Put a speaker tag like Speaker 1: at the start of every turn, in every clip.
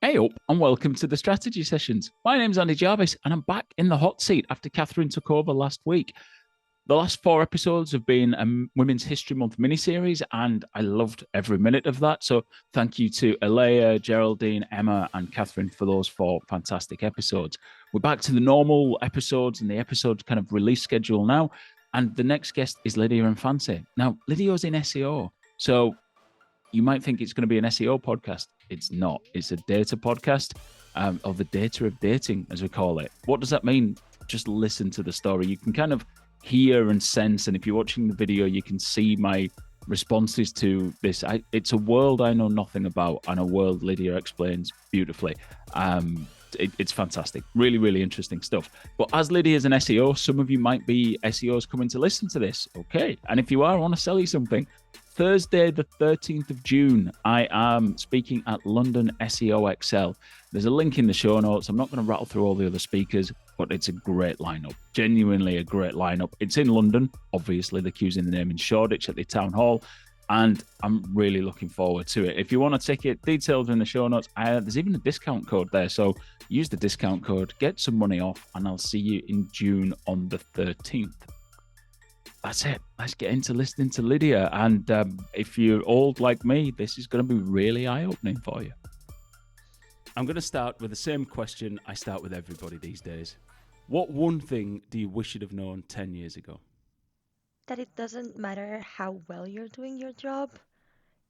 Speaker 1: Hey up and welcome to the strategy sessions. My name's Andy Jarvis and I'm back in the hot seat after Catherine took over last week. The last 4 episodes have been a Women's History Month mini-series and I loved every minute of that. So thank you to Alea, Geraldine, Emma and Catherine for those 4 fantastic episodes. We're back to the normal episodes and the episode kind of release schedule now. And the next guest is Lidia Infante. Now, Lydia's in SEO. So you might think it's going to be an SEO podcast. It's not. It's a data podcast, or the data of dating, as we call it. What does that mean? Just listen to the story. You can kind of hear and sense, and if you're watching the video, you can see my responses to this. It's a world I know nothing about, and a world Lydia explains beautifully. It's fantastic. Really, really interesting stuff. But as Lydia is an SEO, some of you might be SEOs coming to listen to this. Okay. And if you are, I want to sell you something. Thursday, the 13th of June, I am speaking at London SEO XL. There's a link in the show notes. I'm not going to rattle through all the other speakers, but it's a great lineup. Genuinely a great lineup. It's in London, obviously. They're using the name in Shoreditch at the Town Hall. And I'm really looking forward to it. If you want a ticket, details are in the show notes. There's even a discount code there. So use the discount code, get some money off, and I'll see you in June on the 13th. That's it. Let's get into listening to Lydia. And if you're old like me, this is going to be really eye-opening for you. I'm going to start with the same question I start with everybody these days. What one thing do you wish you'd have known 10 years ago?
Speaker 2: That it doesn't matter how well you're doing your job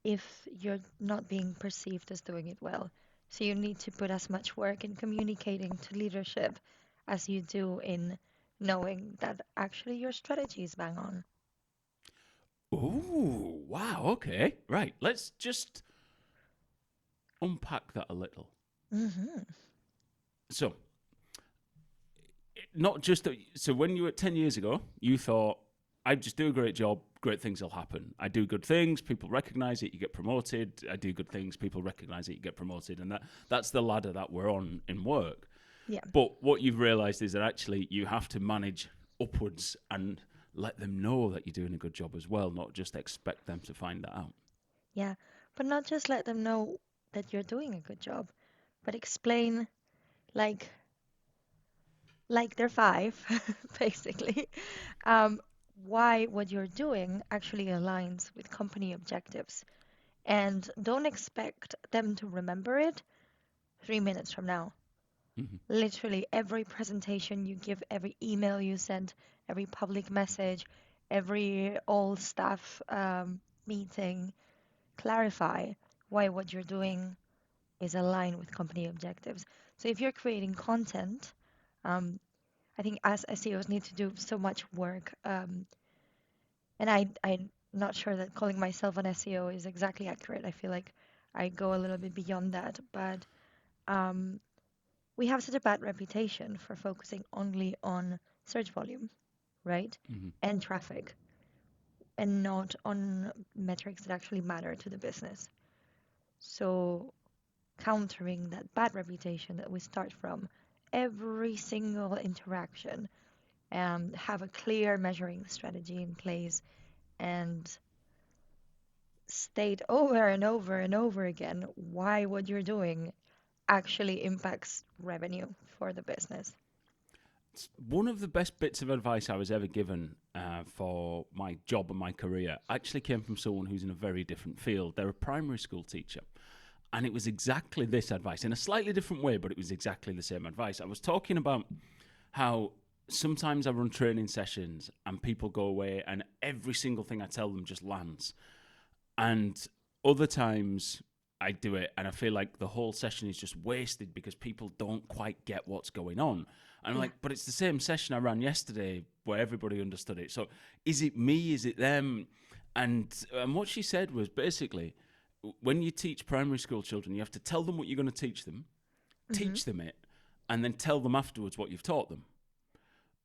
Speaker 2: if you're not being perceived as doing it well. So you need to put as much work in communicating to leadership as you do in knowing that actually your strategy is bang on.
Speaker 1: Oh, wow. Okay. Right. Let's just unpack that a little.
Speaker 2: hmm
Speaker 1: So, not just so when you were 10 years ago, you thought, I just do a great job, great things will happen. I do good things, people recognize it, you get promoted. I do good things, people recognize it, you get promoted. And that's the ladder that we're on in work.
Speaker 2: Yeah.
Speaker 1: But what you've realized is that actually you have to manage upwards and let them know that you're doing a good job as well, not just expect them to find that out.
Speaker 2: Yeah. But not just let them know that you're doing a good job, but explain like like they're five, basically, um, why what you're doing actually aligns with company objectives. And don't expect them to remember it 3 minutes from now.
Speaker 1: Mm-hmm.
Speaker 2: Literally, every presentation you give, every email you send, every public message, every all staff meeting, clarify why what you're doing is aligned with company objectives. So if you're creating content, um, I think as SEOs need to do so much work, and I'm not sure that calling myself an SEO is exactly accurate. I feel like I go a little bit beyond that, but um, we have such a bad reputation for focusing only on search volume, right?
Speaker 1: Mm-hmm.
Speaker 2: And traffic, and not on metrics that actually matter to the business. So, countering that bad reputation that we start from every single interaction, have a clear measuring strategy in place, and state over and over and over again why what you're doing actually impacts revenue for the business.
Speaker 1: It's one of the best bits of advice I was ever given for my job and my career actually came from someone who's in a very different field. They're a primary school teacher. And it was exactly this advice in a slightly different way, but it was exactly the same advice. I was talking about how sometimes I run training sessions and people go away and every single thing I tell them just lands. And other times I do it and I feel like the whole session is just wasted because people don't quite get what's going on. And I'm
Speaker 2: Yeah.
Speaker 1: like, but it's the same session I ran yesterday where everybody understood it. So is it me? Is it them? And what she said was basically, when you teach primary school children, you have to tell them what you're going to
Speaker 2: hmm
Speaker 1: teach them it, and then tell them afterwards what you've taught them.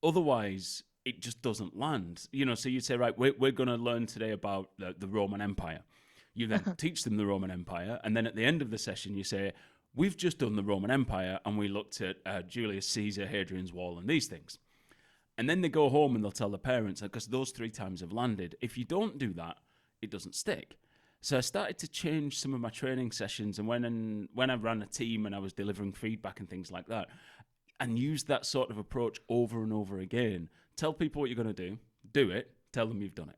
Speaker 1: Otherwise, it just doesn't land. So you'd say, right, we're going to learn today about the Roman Empire. You then teach them the Roman Empire, and then at the end of the session, you say, we've just done the Roman Empire, and we looked at Julius Caesar, Hadrian's Wall, and these things. And then they go home and they'll tell the parents, because those 3 times have landed. If you don't do that, it doesn't stick. So I started to change some of my training sessions, and when I ran a team and I was delivering feedback and things like that, and used that sort of approach over and over again. Tell people what you're going to do it, tell them you've done it.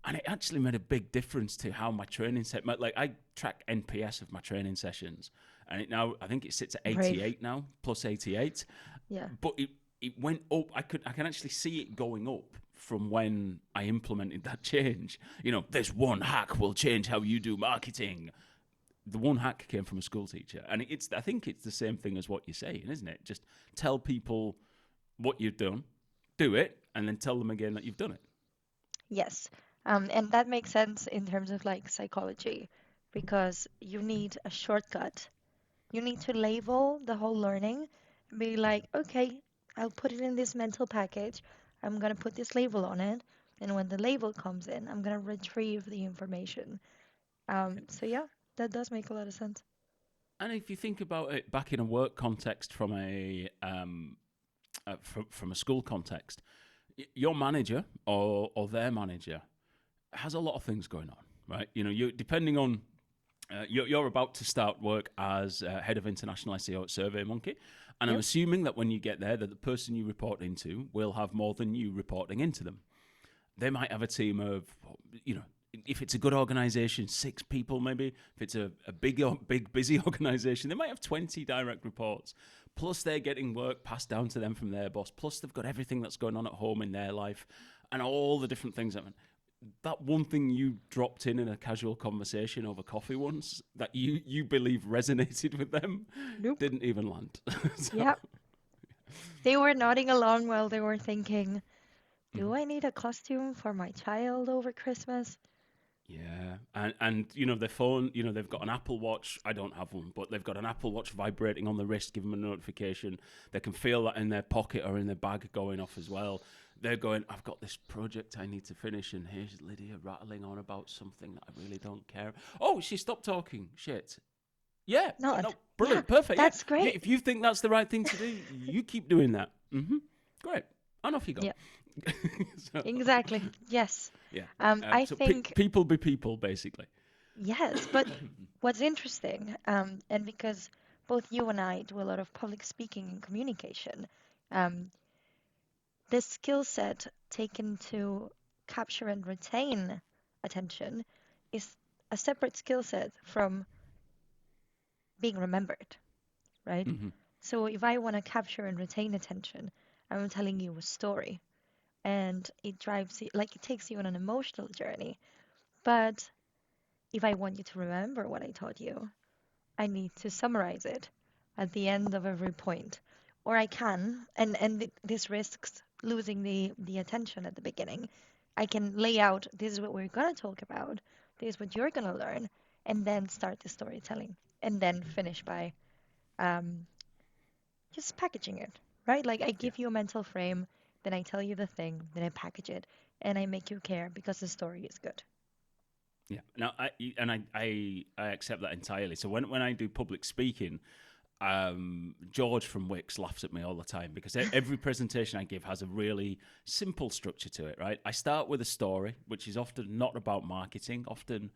Speaker 1: And it actually made a big difference to how my training set. Like I track NPS of my training sessions, and I think it sits at 88
Speaker 2: Brave.
Speaker 1: now, plus 88.
Speaker 2: Yeah.
Speaker 1: But it went up. I can actually see it going up from when I implemented that change. This one hack will change how you do marketing. The one hack came from a school teacher, and I think it's the same thing as what you're saying, isn't it? Just tell people what you've done, do it, and then tell them again that you've done it.
Speaker 2: Yes. And that makes sense in terms of like psychology, because you need a shortcut. You need to label the whole learning and be like, okay, I'll put it in this mental package. I'm going to put this label on it. And when the label comes in, I'm going to retrieve the information. So yeah, that does make a lot of sense.
Speaker 1: And if you think about it back in a work context from from a school context, your manager or their manager has a lot of things going on, right? You depending on you're about to start work as head of international SEO at SurveyMonkey, and I'm
Speaker 2: Yep.
Speaker 1: assuming that when you get there, that the person you report into will have more than you reporting into them. They might have a team of, if it's a good organization, 6 people maybe. If it's a big busy organization, they might have 20 direct reports. Plus they're getting work passed down to them from their boss. Plus they've got everything that's going on at home in their life and all the different things. That one thing you dropped in a casual conversation over coffee once that you believe resonated with them
Speaker 2: Nope.
Speaker 1: didn't even land.
Speaker 2: Yep. They were nodding along while they were thinking, do
Speaker 1: Mhm.
Speaker 2: I need a costume for my child over Christmas?
Speaker 1: Yeah, and their phone, they've got an Apple Watch. I don't have one, but they've got an Apple Watch vibrating on the wrist, give them a notification. They can feel that in their pocket or in their bag going off as well. They're going, I've got this project I need to finish, and here's Lydia rattling on about something that I really don't care. Oh, she stopped talking. Shit. Yeah,
Speaker 2: Nod.
Speaker 1: no,
Speaker 2: Yeah,
Speaker 1: brilliant, perfect. Yeah,
Speaker 2: that's great.
Speaker 1: if you think that's the right thing to do, you keep doing that. Great, and off you go.
Speaker 2: Yeah,
Speaker 1: So,
Speaker 2: exactly. Yes.
Speaker 1: yeah.
Speaker 2: I
Speaker 1: So
Speaker 2: think,
Speaker 1: people be people, basically.
Speaker 2: yes, but what's interesting, and because both you and I do a lot of public speaking and communication, um, this skill set taken to capture and retain attention is a separate skill set from being remembered, right?
Speaker 1: hmm
Speaker 2: So if I want to capture and retain attention, I'm telling you a story, and it drives you, like it takes you on an emotional journey. But if I want you to remember what I taught you, I need to summarize it at the end of every point. Or I can, and this risks losing the attention at the beginning. I can lay out, this is what we're going to talk about, this is what you're going to learn, and then start the storytelling, and then finish by um, just packaging it, right? Like I
Speaker 1: Yeah.
Speaker 2: give you a mental frame, then I tell you the thing, then I package it, and I make you care because the story is good.
Speaker 1: Yeah. Now, I accept that entirely. So when I do public speaking, George from Wix laughs at me all the time because every presentation I give has a really simple structure to it, right? I start with a story, which is often not about marketing, often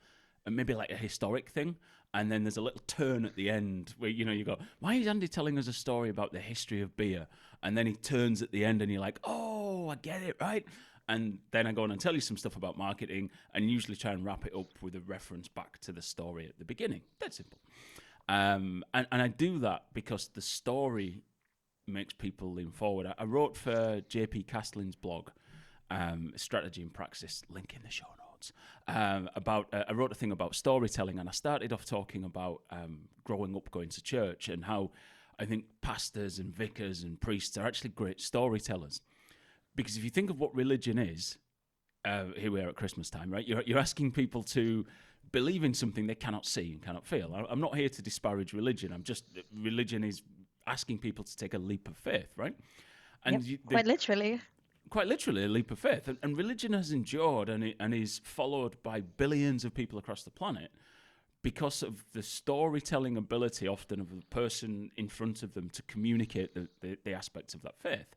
Speaker 1: maybe like a historic thing. And then there's a little turn at the end where, you go, why is Andy telling us a story about the history of beer? And then he turns at the end and you're like, oh, I get it, right? And then I go on and tell you some stuff about marketing and usually try and wrap it up with a reference back to the story at the beginning. That's simple. And I do that because the story makes people lean forward. I wrote for JP Castlin's blog, Strategy and Praxis, link in the show notes, I wrote a thing about storytelling, and I started off talking about growing up going to church and how I think pastors and vicars and priests are actually great storytellers. Because if you think of what religion is, here we are at Christmas time, right? You're asking people to believe in something they cannot see and cannot feel. I'm not here to disparage religion. Religion is asking people to take a leap of faith, right?
Speaker 2: Yep,
Speaker 1: And
Speaker 2: quite literally.
Speaker 1: quite literally a leap of faith. And religion has endured and is followed by billions of people across the planet because of the storytelling ability often of the person in front of them to communicate the aspects of that faith.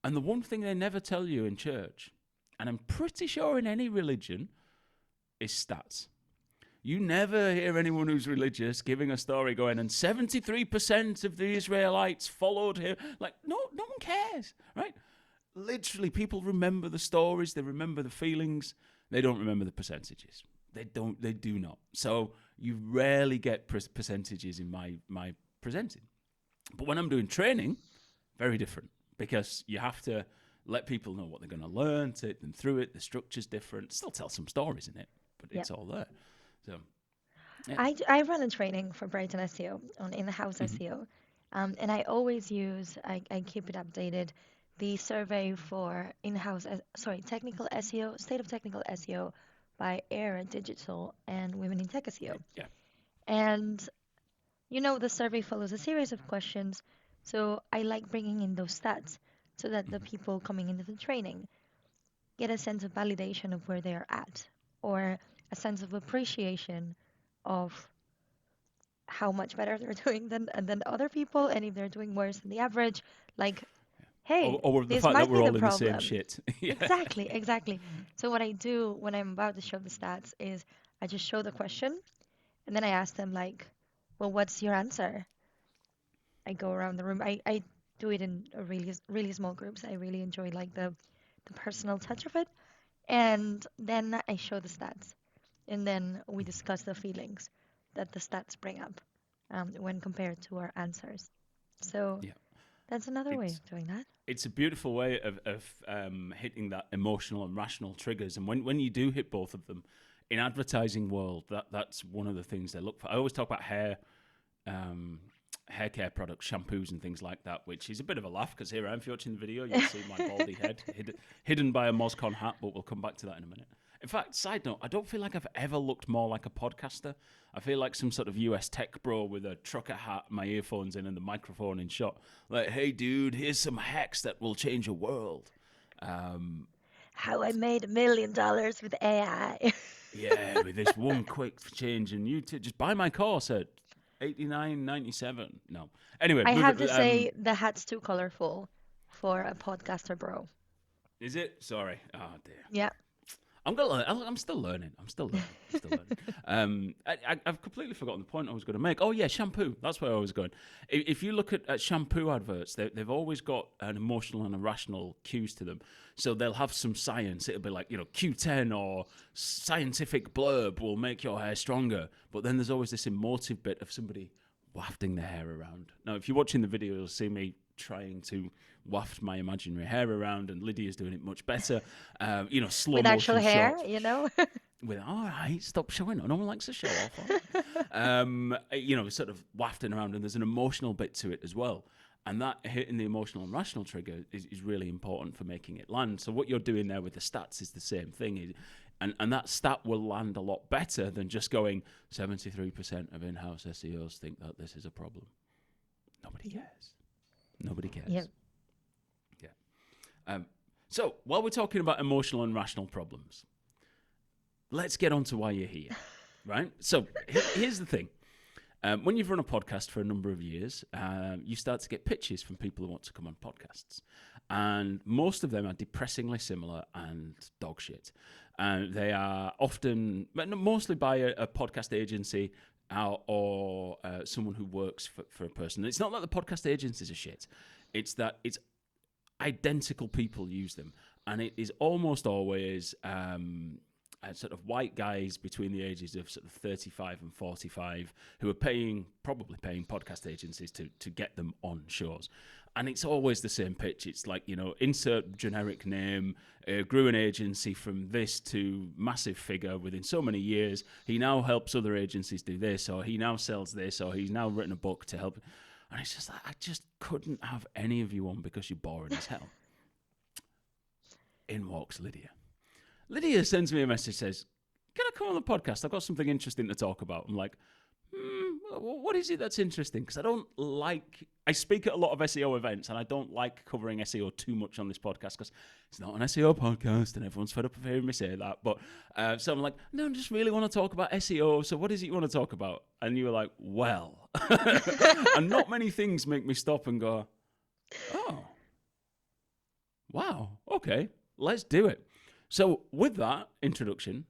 Speaker 1: And the one thing they never tell you in church, and I'm pretty sure in any religion, is stats. You never hear anyone who's religious giving a story going, and 73% of the Israelites followed him. Like, no one cares, right? Literally, people remember the stories. They remember the feelings. They don't remember the percentages. They do not. So you rarely get percentages in my presenting. But when I'm doing training, very different, because you have to let people know what they're going to learn, take them through it. The structure's different. Still tell some stories in it, but it's all there. So, yeah.
Speaker 2: I run a training for BrightonSEO on in-house SEO, and I always use, I keep it updated, the survey for technical SEO, state of technical SEO by Era Digital and Women in Tech SEO.
Speaker 1: Yeah.
Speaker 2: And the survey follows a series of questions, so I like bringing in those stats so that the people coming into the training get a sense of validation of where they are at, or a sense of appreciation of how much better they're doing than other people, and if they're doing worse than the average, like, hey,
Speaker 1: or the
Speaker 2: this
Speaker 1: fact that
Speaker 2: might
Speaker 1: we're
Speaker 2: be
Speaker 1: all
Speaker 2: the
Speaker 1: in the
Speaker 2: problem.
Speaker 1: same shit. Yeah.
Speaker 2: Exactly. So what I do when I'm about to show the stats is I just show the question, and then I ask them, like, well, what's your answer? I go around the room. I do it in a really small groups. I really enjoy like the personal touch of it. And then I show the stats. And then we discuss the feelings that the stats bring up when compared to our answers. So
Speaker 1: Yeah.
Speaker 2: that's another way of doing that.
Speaker 1: It's a beautiful way of hitting that emotional and rational triggers. And when you do hit both of them, in advertising world, that's one of the things they look for. I always talk about hair care products, shampoos and things like that, which is a bit of a laugh because here I am. If you're watching the video, you'll see my baldy head hidden by a MozCon hat, but we'll come back to that in a minute. In fact, side note, I don't feel like I've ever looked more like a podcaster. I feel like some sort of US tech bro with a trucker hat, my earphones in, and the microphone in shot. Like, hey, dude, here's some hacks that will change your world.
Speaker 2: How I made $1 million with AI.
Speaker 1: Yeah, with this one quick change, and you just buy my course at $89.97. No, anyway,
Speaker 2: I have to say the hat's too colorful for a podcaster bro.
Speaker 1: Is it? Sorry. Oh dear.
Speaker 2: Yeah.
Speaker 1: I'm still learning. I've completely forgotten the point I was going to make. Oh yeah, shampoo. That's where I was going. If you look at shampoo adverts, they've always got an emotional and a rational cues to them. So they'll have some science. It'll be like, Q10 or scientific blurb will make your hair stronger. But then there's always this emotive bit of somebody wafting their hair around. Now, if you're watching the video, you'll see me trying to waft my imaginary hair around, and Lydia's doing it much better. Slow
Speaker 2: with
Speaker 1: motion
Speaker 2: actual hair,
Speaker 1: shots. With all right, stop showing it. No one likes to show off. Sort of wafting around, and there's an emotional bit to it as well. And that hitting the emotional and rational trigger is really important for making it land. So what you're doing there with the stats is the same thing. And that stat will land a lot better than just going 73% of in-house SEOs think that this is a problem. Nobody cares.
Speaker 2: Yep.
Speaker 1: Yeah. So while we're talking about emotional and rational problems, let's get on to why you're here, right? So here's the thing. When you've run a podcast for a number of years, you start to get pitches from people who want to come on podcasts. And most of them are depressingly similar and dog shit. They are often, mostly by a podcast agency or someone who works for a person. It's not that the podcast agencies are shit. It's that it's identical people use them. And it is almost always sort of white guys between the ages of sort of 35 and 45 who are probably paying podcast agencies to get them on shows. And it's always the same pitch. It's like, insert generic name, grew an agency from this to massive figure within so many years. He now helps other agencies do this, or he now sells this, or he's now written a book to help. And it's just like, I just couldn't have any of you on because you're boring as hell. In walks Lydia. Lydia sends me a message, says, can I come on the podcast? I've got something interesting to talk about. I'm like, what is it that's interesting? Because I speak at a lot of SEO events, and I don't like covering SEO too much on this podcast because it's not an SEO podcast and everyone's fed up of hearing me say that. But so I'm like, no, I just really want to talk about SEO. So what is it you want to talk about? And you were like, well, and not many things make me stop and go, oh, wow, okay, let's do it. So with that introduction,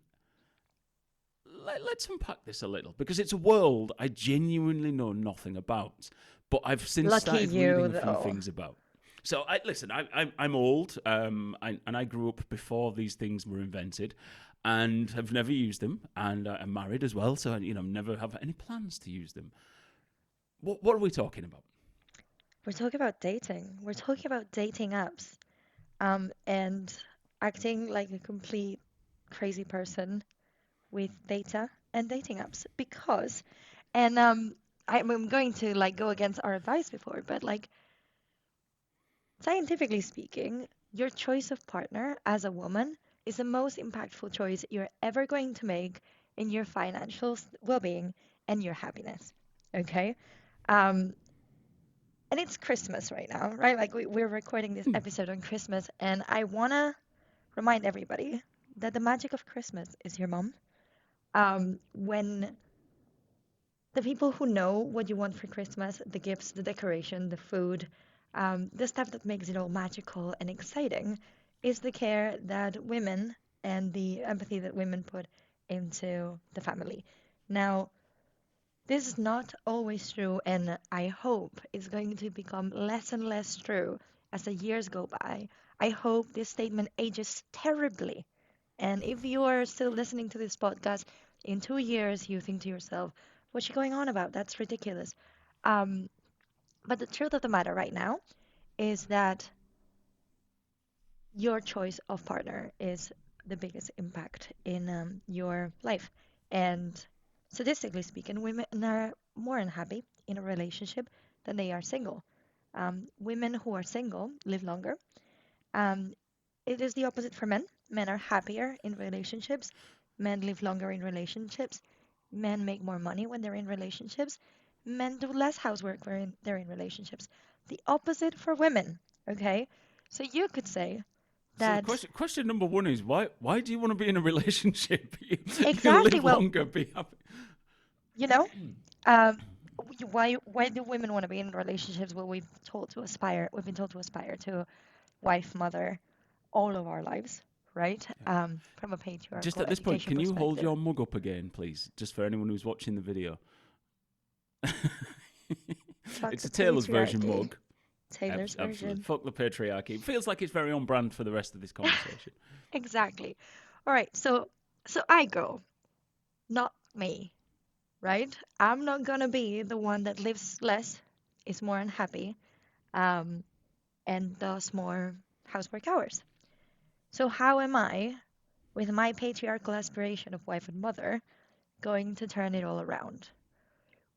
Speaker 1: let's unpack this a little, because it's a world I genuinely know nothing about, but I've since
Speaker 2: Lucky
Speaker 1: started
Speaker 2: you,
Speaker 1: reading a few
Speaker 2: though.
Speaker 1: things about. So I'm old, and I grew up before these things were invented, and have never used them, and I'm married as well, so never have any plans to use them. What are we talking about?
Speaker 2: We're talking about dating. We're talking about dating apps. And acting like a complete crazy person with data and dating apps because, and I'm going to like go against our advice before, but like scientifically speaking, your choice of partner as a woman is the most impactful choice you're ever going to make in your financial well-being and your happiness. Okay. Um, and it's Christmas right now, right? Like we're recording this episode on Christmas, and I wanna remind everybody that the magic of Christmas is your mom. When the people who know what you want for Christmas, the gifts, the decoration, the food, the stuff that makes it all magical and exciting, is the care that women and the empathy that women put into the family. Now, this is not always true, and I hope it's going to become less and less true as the years go by. I hope this statement ages terribly. And if you are still listening to this podcast in 2 years, you think to yourself, what's she going on about? That's ridiculous. Um, but the truth of the matter right now is that your choice of partner is the biggest impact in your life. And statistically speaking, women are more unhappy in a relationship than they are single. Women who are single live longer. Um, it is the opposite for men. Men are happier in relationships. Men live longer in relationships. Men make more money when they're in relationships. Men do less housework when they're in relationships. The opposite for women. Okay? So you could say
Speaker 1: So the
Speaker 2: that
Speaker 1: question number one is, why do you want to be in a relationship? You
Speaker 2: exactly,
Speaker 1: live
Speaker 2: well,
Speaker 1: longer, be happy.
Speaker 2: you know, um, why do women want to be in relationships? Well, we've been told to aspire to wife, mother, all of our lives, right? From a
Speaker 1: Just
Speaker 2: patriarchal
Speaker 1: at this point,
Speaker 2: education
Speaker 1: can you hold
Speaker 2: perspective.
Speaker 1: your mug up again, please? Just for anyone who's watching the video.
Speaker 2: Fuck
Speaker 1: It's
Speaker 2: the
Speaker 1: a Taylor's version
Speaker 2: patriarchy.
Speaker 1: mug.
Speaker 2: Taylor's
Speaker 1: Absolutely.
Speaker 2: version.
Speaker 1: Fuck the patriarchy. It feels like it's very on brand for the rest of this conversation.
Speaker 2: Exactly. All right, so I go, not me, right? I'm not gonna be the one that lives less, is more unhappy, um, and does more housework hours. So how am I, with my patriarchal aspiration of wife and mother, going to turn it all around?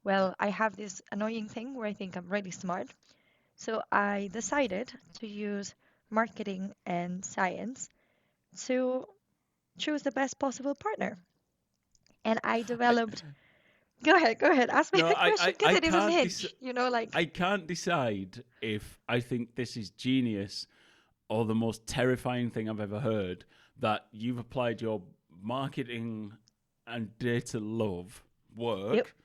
Speaker 2: Well, I have this annoying thing where I think I'm really smart. So I decided to use marketing and science to choose the best possible partner. And I
Speaker 1: I,
Speaker 2: developed. Go ahead, ask me
Speaker 1: no,
Speaker 2: a question because
Speaker 1: I
Speaker 2: it is
Speaker 1: can't.
Speaker 2: unhinged. You know, like
Speaker 1: I can't decide if I think this is genius or the most terrifying thing I've ever heard. That you've applied your marketing and data love
Speaker 2: yep.
Speaker 1: work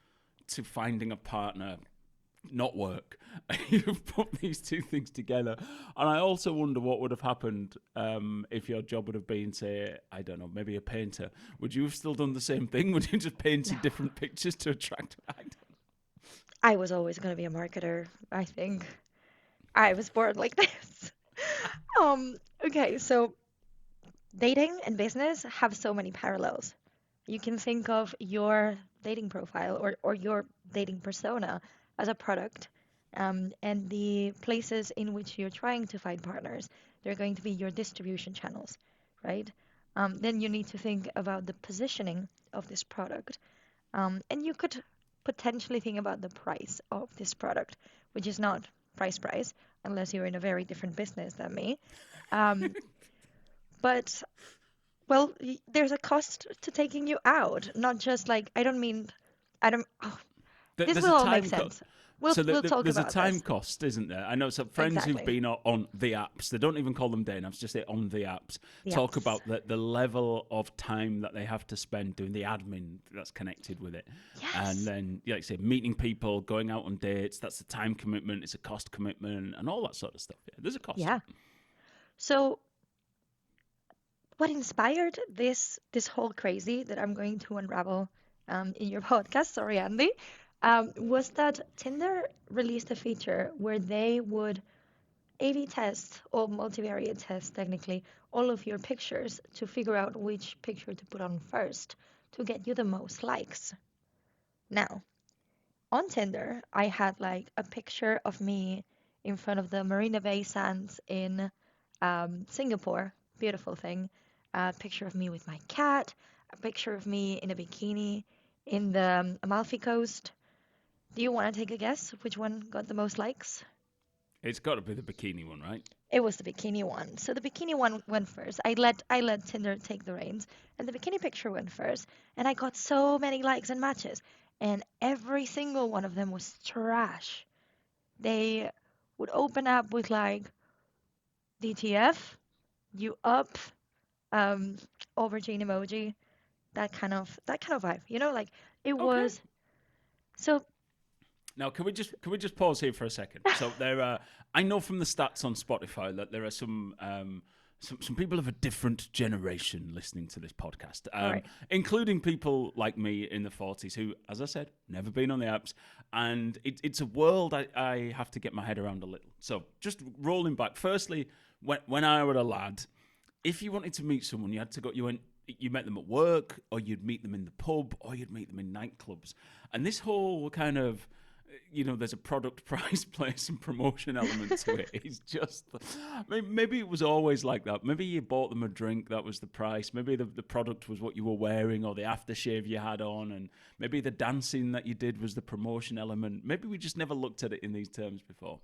Speaker 1: to finding a partner not work. You've put these two things together, and I also wonder what would have happened if your job would have been, say, I don't know, maybe a painter. Would you have still done the same thing? Would you just
Speaker 2: No,
Speaker 1: painted different pictures to attract? I don't know.
Speaker 2: I was always going to be a marketer, I think. I was born like this. Um, okay, so dating and business have so many parallels. You can think of your dating profile or your dating persona as a product, and the places in which you're trying to find partners, they're going to be your distribution channels, right? Then you need to think about the positioning of this product. And you could potentially think about the price of this product, which is not price, unless you're in a very different business than me. Um, but well, there's a cost to taking you out, not just like I don't mean I don't. Oh, this
Speaker 1: There's a
Speaker 2: will all make
Speaker 1: time
Speaker 2: sense. We'll talk
Speaker 1: there's a
Speaker 2: about
Speaker 1: time
Speaker 2: this.
Speaker 1: cost, isn't there? I know some friends who've
Speaker 2: Exactly.
Speaker 1: been on the apps. They don't even call them dating apps; just say on the apps.
Speaker 2: The
Speaker 1: Talk
Speaker 2: apps.
Speaker 1: about the level of time that they have to spend doing the admin that's connected with it, and
Speaker 2: Yes.
Speaker 1: then, like I say, meeting people, going out on dates. That's a time commitment. It's a cost commitment, and all that sort of stuff. Yeah, there's a cost to
Speaker 2: Yeah.
Speaker 1: it.
Speaker 2: So what inspired this whole crazy that I'm going to unravel in your podcast, sorry, Andy, was that Tinder released a feature where they would A/B test or multivariate test, technically, all of your pictures to figure out which picture to put on first to get you the most likes. Now, on Tinder, I had like a picture of me in front of the Marina Bay Sands in Singapore, beautiful thing. A picture of me with my cat, a picture of me in a bikini in the Amalfi Coast. Do you want to take a guess which one got the most likes?
Speaker 1: It's got to be the bikini one, right?
Speaker 2: It was the bikini one. So the bikini one went first. I let Tinder take the reins, and the bikini picture went first, and I got so many likes and matches, and every single one of them was trash. They would open up with like DTF, you up, um, aubergine emoji, that kind of vibe. Like it
Speaker 1: Okay.
Speaker 2: was so
Speaker 1: Now, can we just pause here for a second? So there are, I know from the stats on Spotify that there are some people of a different generation listening to this podcast,
Speaker 2: all right.
Speaker 1: including people like me in the 40s who, as I said, never been on the apps, and it's a world I have to get my head around a little. So just rolling back, firstly, when I was a lad, if you wanted to meet someone, you met them at work, or you'd meet them in the pub, or you'd meet them in nightclubs, and this whole kind of there's a product price place and promotion element to it. It's just, maybe it was always like that. Maybe you bought them a drink, that was the price. Maybe the product was what you were wearing or the aftershave you had on, and maybe the dancing that you did was the promotion element. Maybe we just never looked at it in these terms before.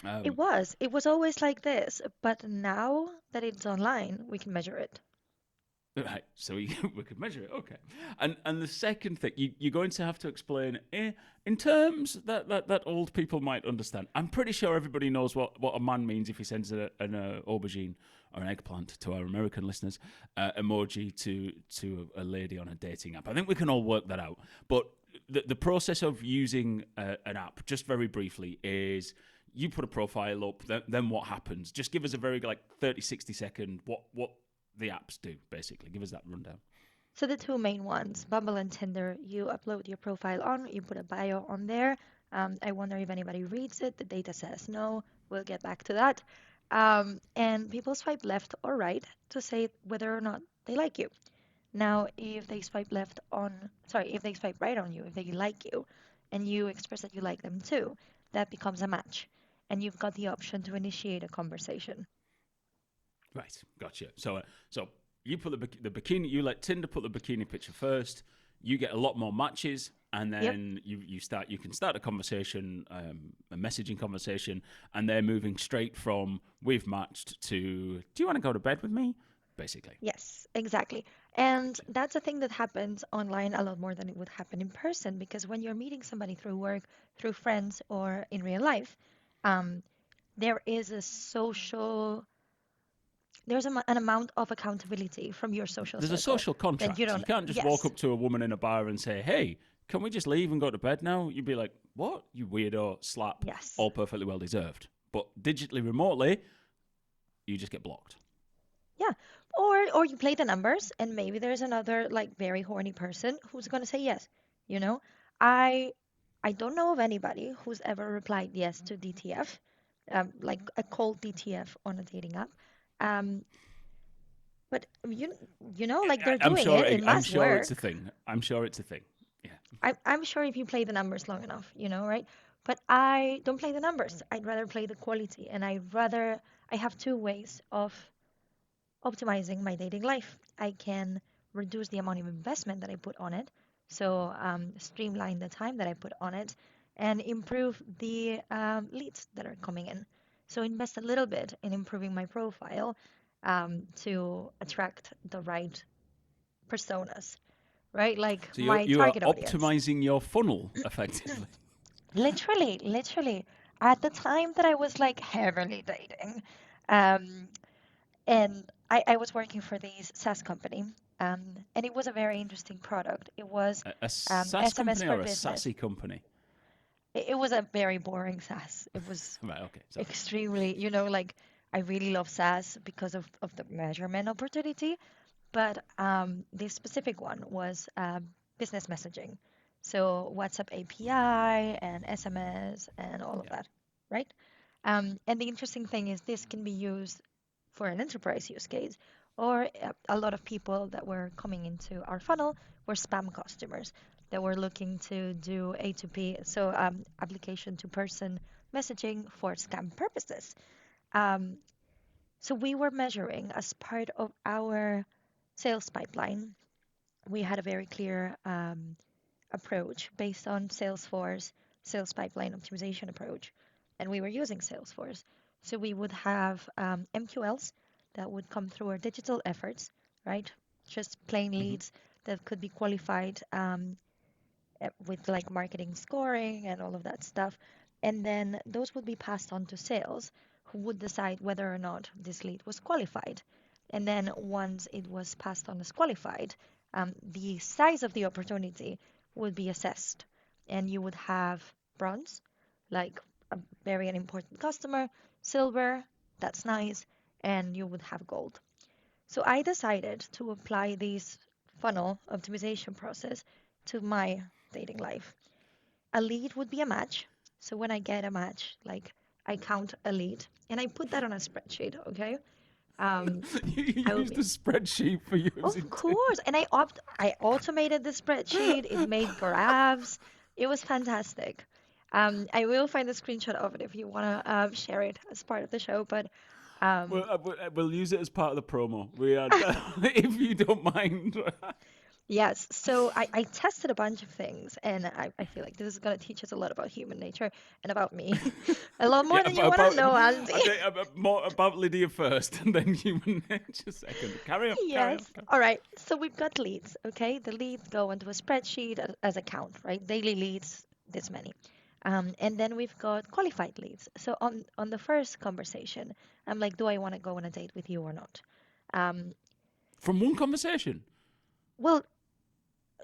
Speaker 2: It
Speaker 1: Um,
Speaker 2: was. It was always like this, but now that it's online, we can measure it.
Speaker 1: Right, so we could measure it, okay. And the second thing, you're going to have to explain in terms that old people might understand. I'm pretty sure everybody knows what a man means if he sends an aubergine or an eggplant, to our American listeners, emoji to a lady on a dating app. I think we can all work that out. But the process of using an app, just very briefly, is you put a profile up, then what happens? Just give us a very 30, 60-second what the apps do, basically. Give us that rundown.
Speaker 2: So the two main ones, Bumble and Tinder, you upload your profile on, you put a bio on there. I wonder if anybody reads it. The data says no. We'll get back to that. And people swipe left or right to say whether or not they like you. Now, if they swipe if they swipe right on you, if they like you, and you express that you like them too, that becomes a match. And you've got the option to initiate a conversation.
Speaker 1: Right, gotcha. So you put the bikini. You let Tinder put the bikini picture first. You get a lot more matches, and
Speaker 2: Yep.
Speaker 1: then you can start a conversation, a messaging conversation, and they're moving straight from we've matched to do you want to go to bed with me, basically.
Speaker 2: Yes, exactly. And that's a thing that happens online a lot more than it would happen in person because when you're meeting somebody through work, through friends, or in real life, um, there is a social, an amount of accountability from your social
Speaker 1: There's a
Speaker 2: circle
Speaker 1: social
Speaker 2: that you
Speaker 1: contract. You
Speaker 2: don't,
Speaker 1: can't just walk
Speaker 2: yes,
Speaker 1: up to a woman in a bar and say, "Hey, can we just leave and go to bed now?" You'd be like, "What? You weirdo!" Slap.
Speaker 2: yes.
Speaker 1: All perfectly well deserved. But digitally, remotely, you just get blocked.
Speaker 2: Yeah. Or you play the numbers and maybe there's another like very horny person who's gonna say yes. You know? I I don't know of anybody who's ever replied yes to DTF, like a cold DTF on a dating app. Um, but like they're
Speaker 1: I'm
Speaker 2: doing
Speaker 1: sure.
Speaker 2: it. It
Speaker 1: I'm
Speaker 2: must
Speaker 1: sure it's a
Speaker 2: work.
Speaker 1: thing. I'm sure it's a thing. Yeah.
Speaker 2: I'm sure if you play the numbers long enough, right? But I don't play the numbers. I'd rather play the quality, and I have two ways of optimizing my dating life. I can reduce the amount of investment that I put on it, so streamline the time that I put on it, and improve the leads that are coming in. So invest a little bit in improving my profile to attract the right personas, right? Like
Speaker 1: So
Speaker 2: my
Speaker 1: you are
Speaker 2: target audience.
Speaker 1: optimizing your funnel effectively.
Speaker 2: Literally, literally. At the time that I was like heavily dating, um, and I was working for this SaaS company, and it was a very interesting product. It was
Speaker 1: A SaaS
Speaker 2: SMS
Speaker 1: company
Speaker 2: for
Speaker 1: or a
Speaker 2: business.
Speaker 1: sassy company?
Speaker 2: It was a very boring SaaS. It was
Speaker 1: Right. Okay. Sorry.
Speaker 2: extremely, like I really love SaaS because of the measurement opportunity, but this specific one was business messaging. So WhatsApp API and SMS and all of
Speaker 1: Yeah.
Speaker 2: that, right? And the interesting thing is this can be used for an enterprise use case, or a lot of people that were coming into our funnel were spam customers that were looking to do A2P, so application to person messaging for scam purposes. Um, so we were measuring as part of our sales pipeline. We had a very clear approach based on Salesforce sales pipeline optimization approach, and we were using Salesforce. So we would have MQLs that would come through our digital efforts, right? Just plain
Speaker 1: Hmm.
Speaker 2: leads that could be qualified with like marketing scoring and all of that stuff. And then those would be passed on to sales, who would decide whether or not this lead was qualified. And then once it was passed on as qualified, the size of the opportunity would be assessed. And you would have bronze, like a very important customer, silver, that's nice, and you would have gold. So I decided to apply this funnel optimization process to my dating life. A lead would be a match. So when I get a match, like I count a lead and I put that on a spreadsheet, okay? Um,
Speaker 1: You
Speaker 2: I will
Speaker 1: used
Speaker 2: be,
Speaker 1: a spreadsheet for
Speaker 2: of
Speaker 1: using
Speaker 2: course, and I automated the spreadsheet. It made graphs. It was fantastic. I will find a screenshot of it if you want to share it as part of the show, but um,
Speaker 1: We'll use it as part of the promo. We are, if you don't mind.
Speaker 2: yes, so I tested a bunch of things, and I feel like this is going to teach us a lot about human nature and about me. A lot
Speaker 1: Yeah,
Speaker 2: more than you want to know, Andy.
Speaker 1: I think more about Lydia first, and then human nature second. Carry on, carry
Speaker 2: Yes.
Speaker 1: on.
Speaker 2: All right. So we've got leads, okay? The leads go into a spreadsheet as a count, right? Daily leads, this many. And then we've got qualified leads. So on the first conversation, I'm like, do I want to go on a date with you or not? Um,
Speaker 1: From one conversation.
Speaker 2: well,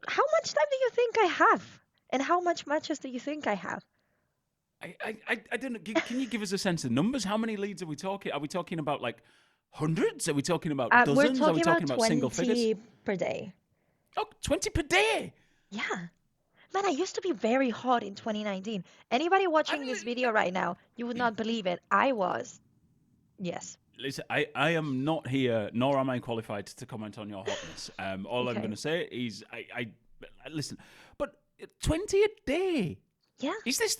Speaker 2: how much time do you think I have? And how much matches do you think I have?
Speaker 1: I don't know. Can you give us a sense of numbers? How many leads are we talking? Are we talking about like hundreds? Are we talking about
Speaker 2: We're
Speaker 1: dozens? Are we
Speaker 2: talking
Speaker 1: talking
Speaker 2: about
Speaker 1: about single figures?
Speaker 2: 20 per day.
Speaker 1: Oh, 20 per day.
Speaker 2: Yeah. Man, I used to be very hot in 2019. Anybody
Speaker 1: I,
Speaker 2: watching this video right now, you would not believe it. I was. Yes.
Speaker 1: Listen, I am not here, nor am I qualified to comment on your hotness. All I'm going
Speaker 2: Okay.
Speaker 1: to say is, I listen, but 20 a day.
Speaker 2: Yeah.
Speaker 1: Is this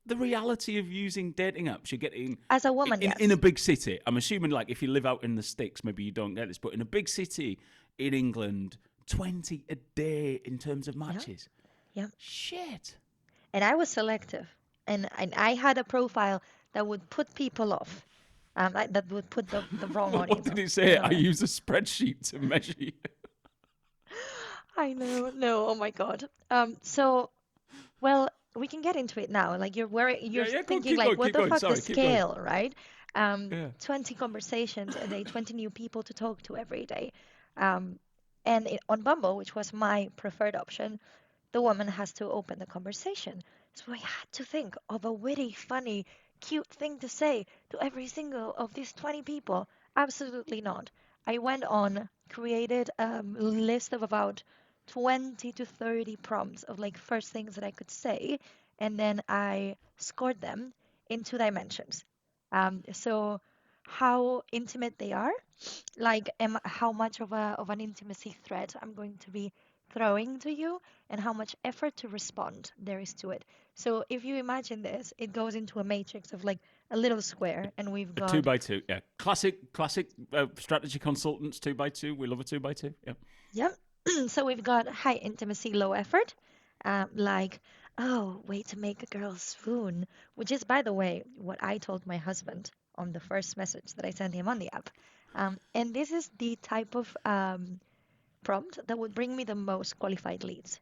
Speaker 1: the reality of using dating apps? You're getting
Speaker 2: As a woman,
Speaker 1: in a
Speaker 2: yes.
Speaker 1: big city. I'm assuming like if you live out in the sticks, maybe you don't get this, but in a big city in England, 20 a day in terms of
Speaker 2: Yeah.
Speaker 1: matches.
Speaker 2: Yeah.
Speaker 1: Shit.
Speaker 2: And I was selective. And I had a profile that would put people off. That would put the wrong
Speaker 1: What
Speaker 2: audience
Speaker 1: did
Speaker 2: off.
Speaker 1: it
Speaker 2: You
Speaker 1: say?
Speaker 2: know
Speaker 1: I
Speaker 2: that.
Speaker 1: use a spreadsheet to measure you.
Speaker 2: I know. No. Oh my God. So, well, we can get into it now. Like you're
Speaker 1: Yeah, yeah. Go on,
Speaker 2: thinking
Speaker 1: keep
Speaker 2: like,
Speaker 1: going,
Speaker 2: what
Speaker 1: keep
Speaker 2: the
Speaker 1: going.
Speaker 2: fuck, the
Speaker 1: Sorry, keep going.
Speaker 2: scale, right?
Speaker 1: Yeah.
Speaker 2: 20 conversations a day, 20 new people to talk to every day. Um, and on Bumble, which was my preferred option, the woman has to open the conversation. So I had to think of a witty, funny, cute thing to say to every single of these 20 people. Absolutely not. I went on, created a list of about 20 to 30 prompts of like first things that I could say, and then I scored them in two dimensions. So how intimate they are, like how much of an intimacy threat I'm going to be throwing to you, and how much effort to respond there is to it. So if you imagine this, it goes into a matrix of like a little square, and we've
Speaker 1: A two
Speaker 2: got,
Speaker 1: by two. Yeah. Classic strategy consultants, 2x2. We love a 2x2. Yeah.
Speaker 2: yep. So we've got high intimacy, low effort, like, oh, way to make a girl swoon, which is, by the way, what I told my husband on the first message that I sent him on the app. And this is the type of prompt that would bring me the most qualified leads.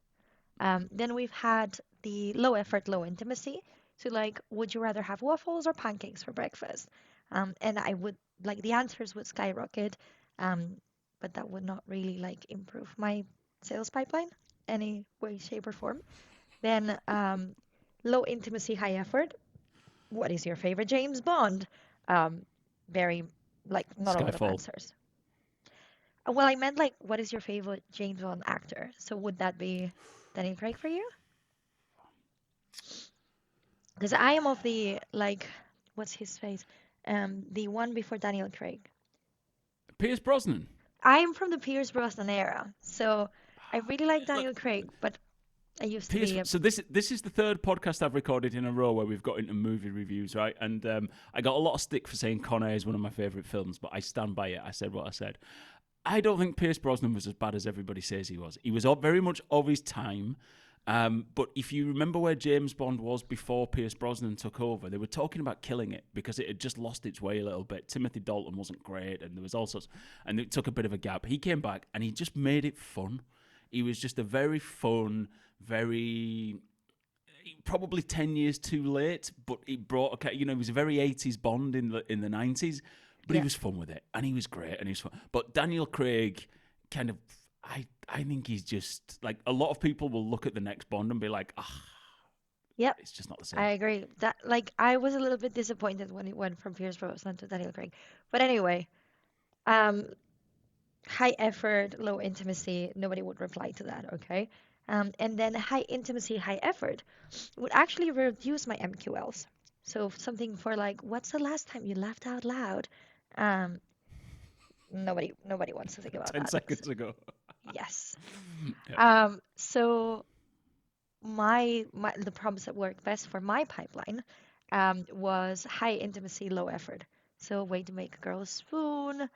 Speaker 2: Then we've had the low effort, low intimacy. So, like, would you rather have waffles or pancakes for breakfast? And I would, like, the answers would skyrocket, um, but that would not really, like, improve my sales pipeline any way, shape, or form. Then, low intimacy, high effort. What is your favorite James Bond? Um, very, like, not a lot of
Speaker 1: Skyfall.
Speaker 2: answers. Well, I meant like, what is your favorite James Bond actor? So would that be Daniel Craig for you? Because I am of the, like, what's his face? The one before Daniel Craig.
Speaker 1: Pierce Brosnan.
Speaker 2: I am from the Pierce Brosnan era, so I really like
Speaker 1: Look,
Speaker 2: Daniel Craig, but I used to
Speaker 1: Pierce.
Speaker 2: be
Speaker 1: So this is the third podcast I've recorded in a row where we've got into movie reviews, right? And I got a lot of stick for saying Con Air is one of my favorite films, but I stand by it. I said what I said. I don't think Pierce Brosnan was as bad as everybody says he was. He was very much of his time. But if you remember where James Bond was before Pierce Brosnan took over, they were talking about killing it because it had just lost its way a little bit. Timothy Dalton wasn't great, and there was all sorts, and it took a bit of a gap. He came back, and he just made it fun. He was just a very fun, very probably 10 years too late, but he brought he was a very 80s Bond in the 90s, but
Speaker 2: yeah.
Speaker 1: he was fun with it, and he was great, and he was fun. But Daniel Craig kind of. I think he's just like a lot of people will look at the next Bond and be like,
Speaker 2: Yep,
Speaker 1: it's just not the same.
Speaker 2: I agree. That, like, I was a little bit disappointed when it went from Pierce Brosnan to Daniel Craig. But anyway, um, high effort, low intimacy, nobody would reply to that, okay? And then high intimacy, high effort would actually reduce my MQLs. So something for like, what's the last time you laughed out loud? Um, nobody wants to think about
Speaker 1: 10
Speaker 2: that.
Speaker 1: seconds ago.
Speaker 2: Yes.
Speaker 1: Yeah.
Speaker 2: So the prompts that worked best for my pipeline was high intimacy, low effort. So a way to make a girl swoon.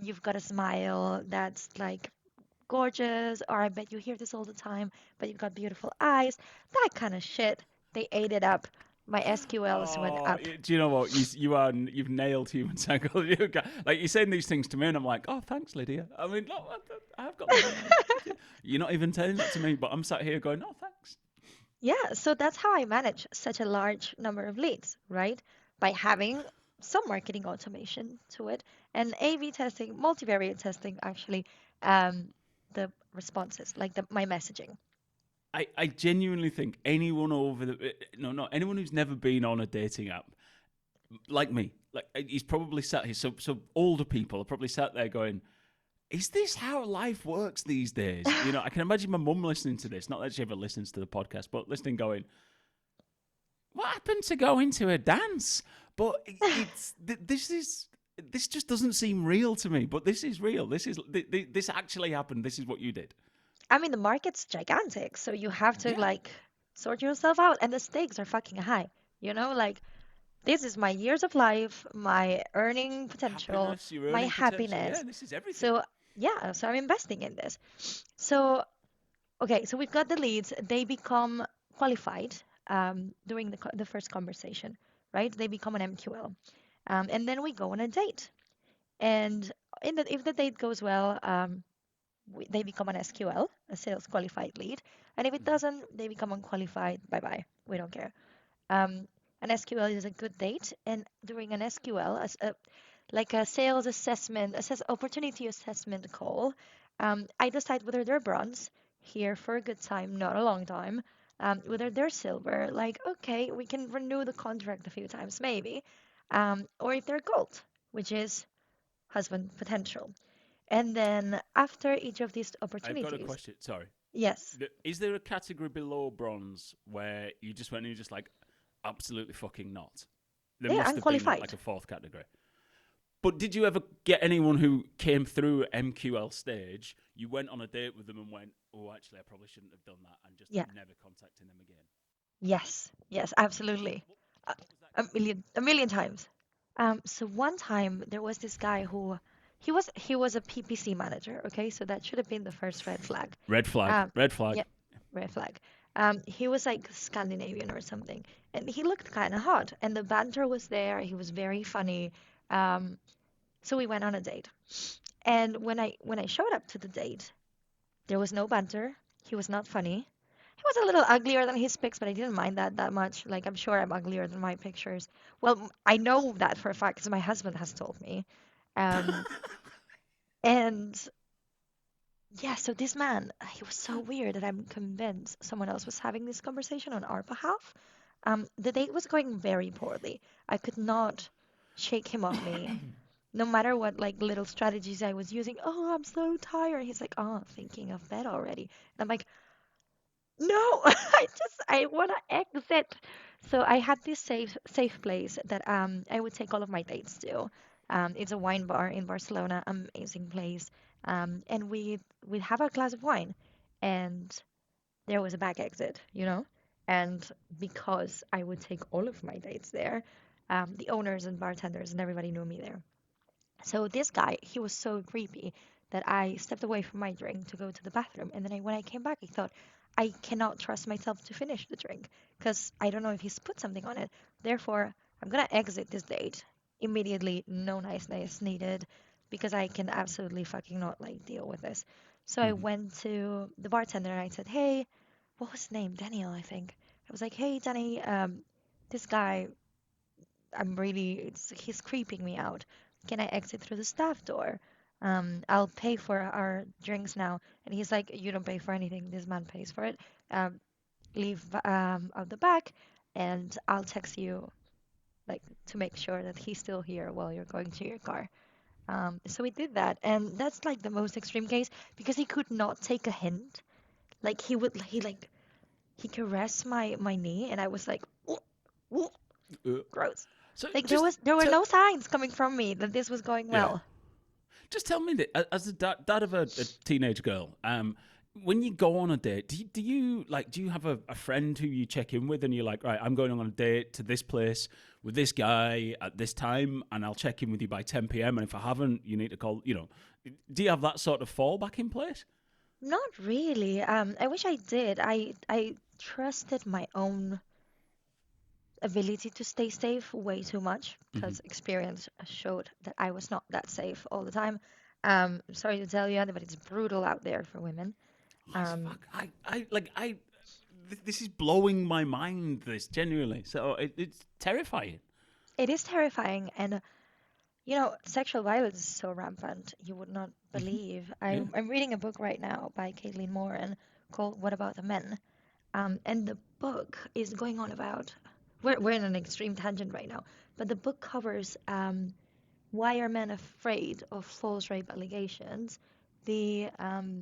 Speaker 2: You've got a smile that's like gorgeous, or I bet you hear this all the time, but you've got beautiful eyes. That kind of shit. They ate it up. My SQLs went
Speaker 1: Oh,
Speaker 2: up.
Speaker 1: do you know what? You've nailed human psychology. Like you're saying these things to me, and I'm like, oh, thanks, Lydia. I mean, no, I've got. You're not even telling that to me, but I'm sat here going, oh, thanks.
Speaker 2: Yeah, so that's how I manage such a large number of leads, right? By having some marketing automation to it and A/B testing, multivariate testing, actually, the responses, like my messaging.
Speaker 1: I genuinely think anyone not anyone who's never been on a dating app, like me, like he's probably sat here. So older people are probably sat there going, is this how life works these days? I can imagine my mum listening to this. Not that she ever listens to the podcast, but listening, going, "What happened to going to a dance?" But this just doesn't seem real to me. But this is real. This actually happened. This is what you did.
Speaker 2: I mean, the market's gigantic, so you have to
Speaker 1: Yeah.
Speaker 2: like sort yourself out, and the stakes are fucking high. Like this is my years of life, my earning potential,
Speaker 1: Happiness, your
Speaker 2: my
Speaker 1: earning potential. Yeah,
Speaker 2: happiness.
Speaker 1: this is everything.
Speaker 2: So yeah, so I'm investing in this. So okay, so we've got the leads. They become qualified during the first conversation, right? They become an MQL, and then we go on a date. And if the date goes well, they become an SQL, a sales qualified lead. And if it doesn't, they become unqualified. Bye bye. We don't care. Um, an SQL is a good date, and during an SQL, like a sales assessment, opportunity assessment call, I decide whether they're bronze, here for a good time, not a long time, whether they're silver, like, okay, we can renew the contract a few times, maybe, or if they're gold, which is husband potential. And then after each of these
Speaker 1: I've got a
Speaker 2: opportunities,
Speaker 1: question. Sorry.
Speaker 2: yes,
Speaker 1: Is there a category below bronze where you just went and you're just like, absolutely fucking not? There
Speaker 2: they're
Speaker 1: must have been
Speaker 2: unqualified.
Speaker 1: like a fourth category. But did you ever get anyone who came through MQL stage, you went on a date with them and went, oh, actually, I probably shouldn't have done that, and just
Speaker 2: Yeah,
Speaker 1: never contacting them again?
Speaker 2: yes, absolutely.
Speaker 1: What
Speaker 2: A,
Speaker 1: was that
Speaker 2: a
Speaker 1: category?
Speaker 2: million times. So one time there was this guy who he was a PPC manager, okay? So that should have been the first red flag.
Speaker 1: Red flag.
Speaker 2: Um,
Speaker 1: Red
Speaker 2: yeah,
Speaker 1: flag.
Speaker 2: red flag. He was like Scandinavian or something, and he looked kind of hot, and the banter was there. He was very funny. Um, so we went on a date, and when I showed up to the date, there was no banter. He was not funny. He was a little uglier than his pics, but I didn't mind that much. Like, I'm sure I'm uglier than my pictures. Well, I know that for a fact because my husband has told me. Um, and yeah, so this man, he was so weird that I'm convinced someone else was having this conversation on our behalf. The date was going very poorly. I could not. shake him off me. No matter what like little strategies I was using. Oh, I'm so tired. He's like, oh, thinking of bed already. And I'm like, no, I wanna exit. So I had this safe place that I would take all of my dates to. It's a wine bar in Barcelona, amazing place. And we'd have a glass of wine, and there was a back exit, you know. And because I would take all of my dates there, the owners and bartenders and everybody knew me there. So this guy, he was so creepy that I stepped away from my drink to go to the bathroom. And then when I came back, I thought, I cannot trust myself to finish the drink because I don't know if he's put something on it. Therefore, I'm gonna exit this date immediately. No niceness needed because I can absolutely fucking not like deal with this. So I
Speaker 1: Mhm.
Speaker 2: went to the bartender and I said, hey, what was his name? Daniel, I think. I was like, hey, Danny, this guy he's creeping me out. Can I exit through the staff door? I'll pay for our drinks now. And he's like, you don't pay for anything. This man pays for it. Um, leave out the back, and I'll text you like to make sure that he's still here while you're going to your car. So we did that, and that's like the most extreme case because he could not take a hint. Like he caressed my knee, and I was like, "Ooh, ooh,
Speaker 1: Uh,
Speaker 2: gross."
Speaker 1: So
Speaker 2: Like
Speaker 1: just
Speaker 2: there were
Speaker 1: tell,
Speaker 2: no signs coming from me that this was going
Speaker 1: yeah,
Speaker 2: well.
Speaker 1: just tell me that as the dad of a teenage girl, when you go on a date, do you have a friend who you check in with, and you're like, right, I'm going on a date to this place with this guy at this time, and I'll check in with you by 10 p.m. And if I haven't, you need to call. Do you have that sort of fallback in place?
Speaker 2: Not really. I wish I did. I trusted my own ability to stay safe way too much
Speaker 1: Mm-hmm.
Speaker 2: because experience showed that I was not that safe all the time. Sorry to tell you, Andy, but it's brutal out there for women. Um,
Speaker 1: Fuck, this is blowing my mind. This genuinely, so it's terrifying.
Speaker 2: it is terrifying, and you know, sexual violence is so rampant. You would not
Speaker 1: Hmm.
Speaker 2: believe.
Speaker 1: Yeah.
Speaker 2: I'm reading a book right now by Caitlin Moran called "What About the Men?" And the book is going on about. We're in an extreme tangent right now, but the book covers why are men afraid of false rape allegations, the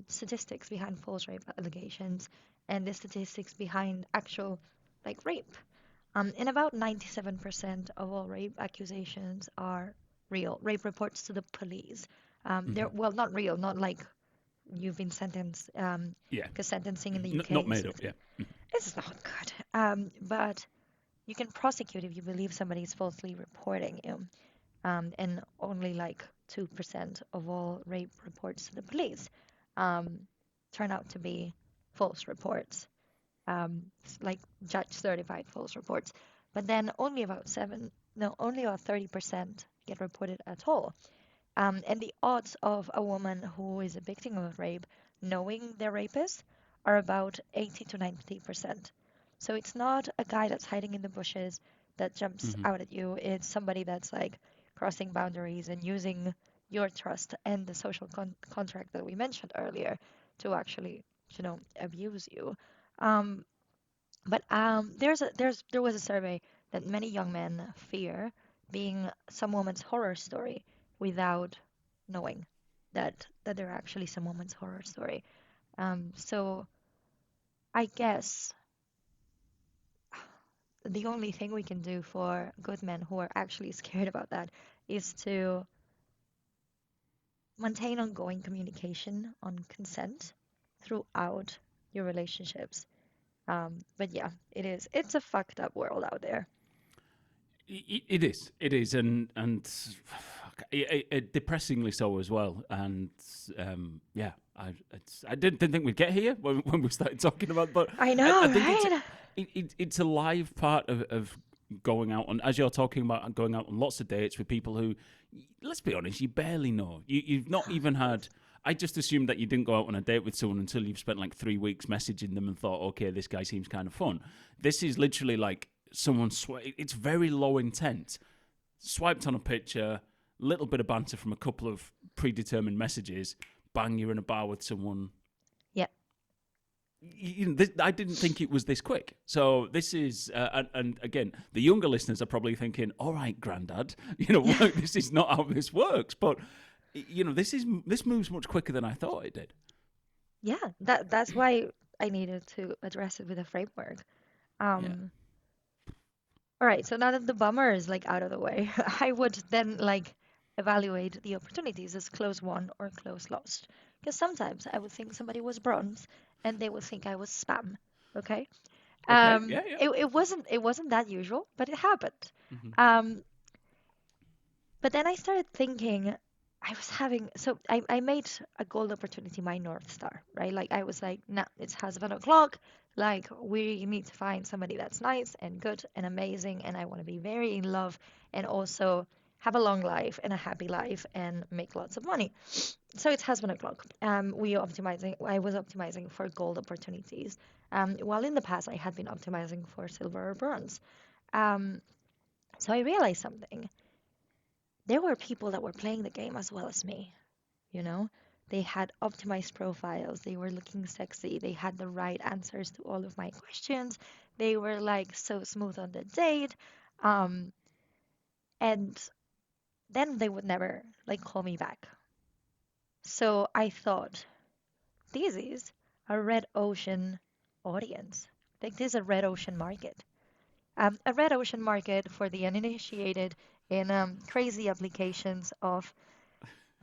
Speaker 2: statistics behind false rape allegations, and the statistics behind actual like rape. And about 97% of all rape accusations are real. Rape reports to the police.
Speaker 1: Hmm.
Speaker 2: They're well, not real, not like you've been sentenced,
Speaker 1: Yeah.
Speaker 2: because sentencing in the
Speaker 1: Not
Speaker 2: UK
Speaker 1: made up. Yeah.
Speaker 2: is not good. But you can prosecute if you believe somebody is falsely reporting you. And only like 2% of all rape reports to the police um, turn out to be false reports, like judge certified false reports. But then only about only about 30% get reported at all. And the odds of a woman who is a victim of rape knowing their rapist are about 80 to 90%. So it's not a guy that's hiding in the bushes that jumps
Speaker 1: Hmm.
Speaker 2: out at you. It's somebody that's like crossing boundaries and using your trust and the social contract that we mentioned earlier to actually, abuse you. Um, but there was a survey that many young men fear being some woman's horror story without knowing that they're actually some woman's horror story. So I guess the only thing we can do for good men who are actually scared about that is to maintain ongoing communication on consent throughout your relationships. But yeah, it's a fucked up world out there.
Speaker 1: It is. It is, and depressingly so as well. And yeah, I didn't think we'd get here when we started talking about, but
Speaker 2: I
Speaker 1: I
Speaker 2: know,
Speaker 1: think
Speaker 2: right?
Speaker 1: it's a live part of going out on, as you're talking about, going out on lots of dates with people who, let's be honest, you barely know. You've not even had. I just assumed that you didn't go out on a date with someone until you've spent like 3 weeks messaging them and thought, okay, this guy seems kind of fun. This is literally like someone it's very low intent. Swiped on a picture, little bit of banter from a couple of predetermined messages, bang, you're in a bar with someone.
Speaker 2: Yeah.
Speaker 1: I didn't think it was this quick. So this is, and again, the younger listeners are probably thinking, "All right, Grandad, this is not how this works." But this moves much quicker than I thought it did.
Speaker 2: Yeah, that's why I needed to address it with a framework.
Speaker 1: Yeah.
Speaker 2: Um, all right, so now that the bummer is like out of the way, I would then like evaluate the opportunities as close won or close lost. Because sometimes I would think somebody was bronze and they would think I was spam. Okay.
Speaker 1: Okay. Yeah. Yeah.
Speaker 2: It wasn't that usual, but it happened.
Speaker 1: Mm-hmm.
Speaker 2: Um, but then I started thinking, I made a gold opportunity my North Star, right? Like I was like, nah, it's husband o'clock. Like we need to find somebody that's nice and good and amazing, and I want to be very in love and also have a long life and a happy life and make lots of money. So it's husband o'clock. I was optimizing for gold opportunities. While in the past I had been optimizing for silver or bronze. Um, so I realized something. There were people that were playing the game as well as me, you know? They had optimized profiles, they were looking sexy, they had the right answers to all of my questions, they were like so smooth on the date. Um, and then they would never like call me back. So I thought, this is a red ocean audience. Like this is a red ocean market. A red ocean market for the uninitiated in crazy applications of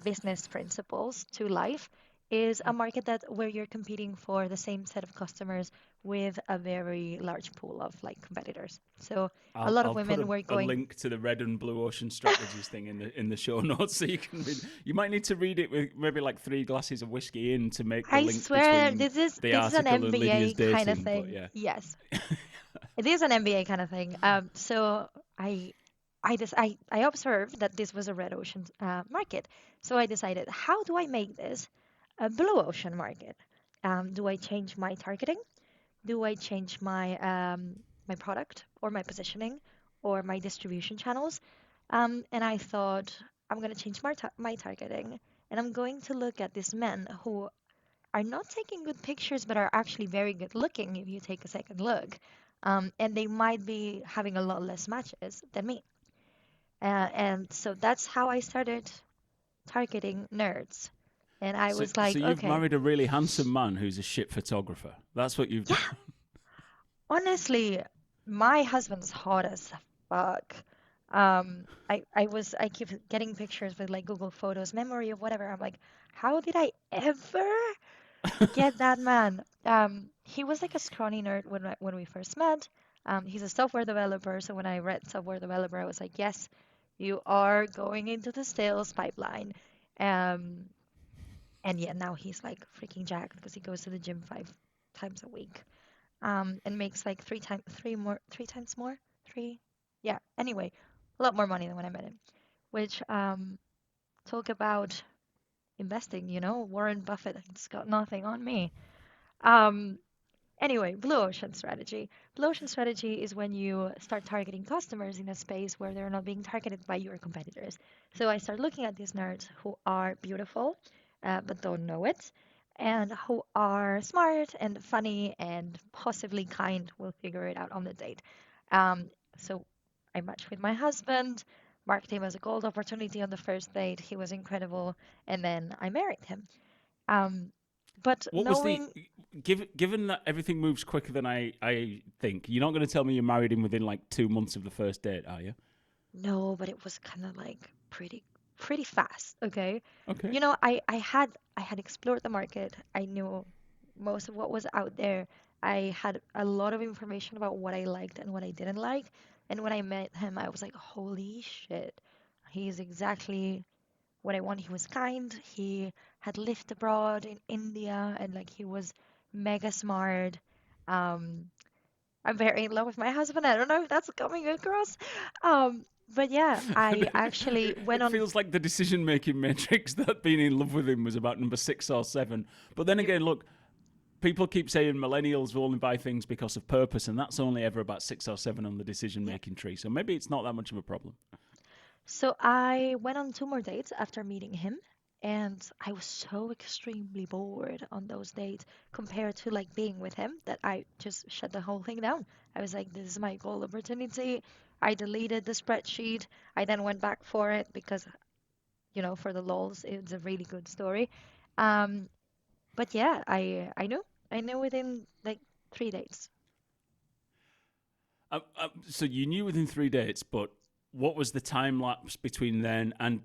Speaker 2: business principles to life is a market that where you're competing for the same set of customers with a very large pool of like competitors. So a lot of
Speaker 1: I'll put
Speaker 2: women were
Speaker 1: a
Speaker 2: going.
Speaker 1: link to the red and blue ocean strategies thing in the show notes so you can read. You might need to read it with maybe like 3 glasses of whiskey in to make the
Speaker 2: I
Speaker 1: link
Speaker 2: swear
Speaker 1: between
Speaker 2: this
Speaker 1: the
Speaker 2: is an
Speaker 1: article and
Speaker 2: MBA
Speaker 1: Lydia's
Speaker 2: kind of
Speaker 1: dating. But
Speaker 2: thing.
Speaker 1: yeah.
Speaker 2: Yes, it is an MBA kind of thing. So I observed that this was a red ocean market. So I decided, how do I make this a blue ocean market? Do I change my targeting? Do I change my product or my positioning or my distribution channels? And I thought I'm going to change my targeting, and I'm going to look at these men who are not taking good pictures but are actually very good looking if you take a second look. And they might be having a lot less matches than me. And so that's how I started targeting nerds. And I
Speaker 1: So
Speaker 2: was
Speaker 1: so
Speaker 2: like,
Speaker 1: you've
Speaker 2: okay,
Speaker 1: married a really handsome man who's a shit photographer. That's what you've done.
Speaker 2: yeah, honestly, my husband's hot as fuck. I keep getting pictures with like Google Photos, memory of whatever. I'm like, how did I ever get that man? He was like a scrawny nerd when we first met. He's a software developer, so when I read software developer, I was like, yes, you are going into the sales pipeline. Um, and yeah, now he's like freaking jacked because he goes to the gym 5 times a week. And makes like 3 times more, three, yeah. Anyway, a lot more money than when I met him. Which talk about investing, Warren Buffett has got nothing on me. Um, Anyway, blue ocean strategy. Blue ocean strategy is when you start targeting customers in a space where they're not being targeted by your competitors. So I start looking at these nerds who are beautiful, but don't know it, and who are smart and funny and possibly kind. We'll figure it out on the date. So I matched with my husband, marked him as a gold opportunity on the first date. He was incredible, and then I married him. Um, but
Speaker 1: What was the
Speaker 2: knowing
Speaker 1: given that everything moves quicker than I think? You're not going to tell me you married him within like 2 months of the first date, are you?
Speaker 2: No, but it was kind of like pretty fast, okay?
Speaker 1: Okay.
Speaker 2: I had explored the market. I knew most of what was out there. I had a lot of information about what I liked and what I didn't like. And when I met him, I was like, holy shit. He's exactly what I want. He was kind. He had lived abroad in India and like he was mega smart. Um, I'm very in love with my husband. I don't know if that's coming across. But yeah, I actually went
Speaker 1: It
Speaker 2: on.
Speaker 1: feels like the decision-making matrix that being in love with him was about number 6 or 7. But then
Speaker 2: Yep.
Speaker 1: again, look, people keep saying millennials will only buy things because of purpose, and that's only ever about 6 or 7 on the
Speaker 2: Yep.
Speaker 1: decision-making tree. So maybe it's not that much of a problem.
Speaker 2: So I went on 2 more dates after meeting him, And I was so extremely bored on those dates compared to like being with him that I just shut the whole thing down. I was like, this is my gold opportunity. I deleted the spreadsheet. I then went back for it because, for the lols, it's a really good story. Um, but yeah, I knew within like 3 dates.
Speaker 1: So you knew within 3 dates, but what was the time lapse between then and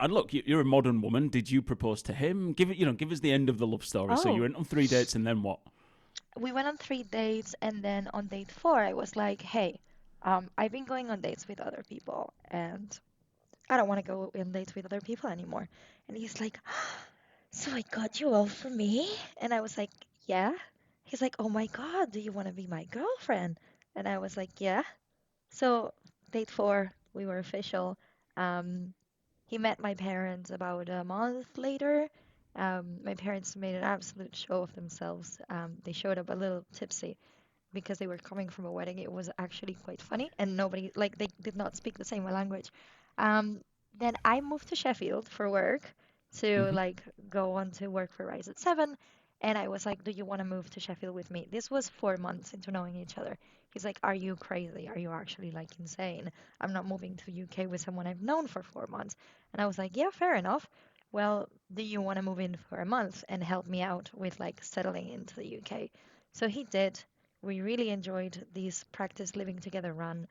Speaker 1: and look, you're a modern woman. Did you propose to him? Give us the end of the love story. So you
Speaker 2: Oh,
Speaker 1: went on 3 dates and then what?
Speaker 2: we went on 3 dates, and then on date four, I was like, hey, I've been going on dates with other people, and I don't want to go on dates with other people anymore. And he's like, so I got you all for me? And I was like, yeah. He's like, oh my God, do you want to be my girlfriend? And I was like, yeah. So, date four, we were official. Um, he met my parents about a month later. My parents made an absolute show of themselves. They showed up a little tipsy because they were coming from a wedding. It was actually quite funny, and nobody, like, they did not speak the same language. Um, then I moved to Sheffield for work to
Speaker 1: Hmm.
Speaker 2: like go on to work for Rise at 7. And I was like, do you want to move to Sheffield with me? This was 4 months into knowing each other. He's like, are you crazy? Are you actually like insane? I'm not moving to UK with someone I've known for 4 months. And I was like, yeah, fair enough. Well, do you want to move in for a month and help me out with like settling into the UK? So he did. We really enjoyed this practice living together run.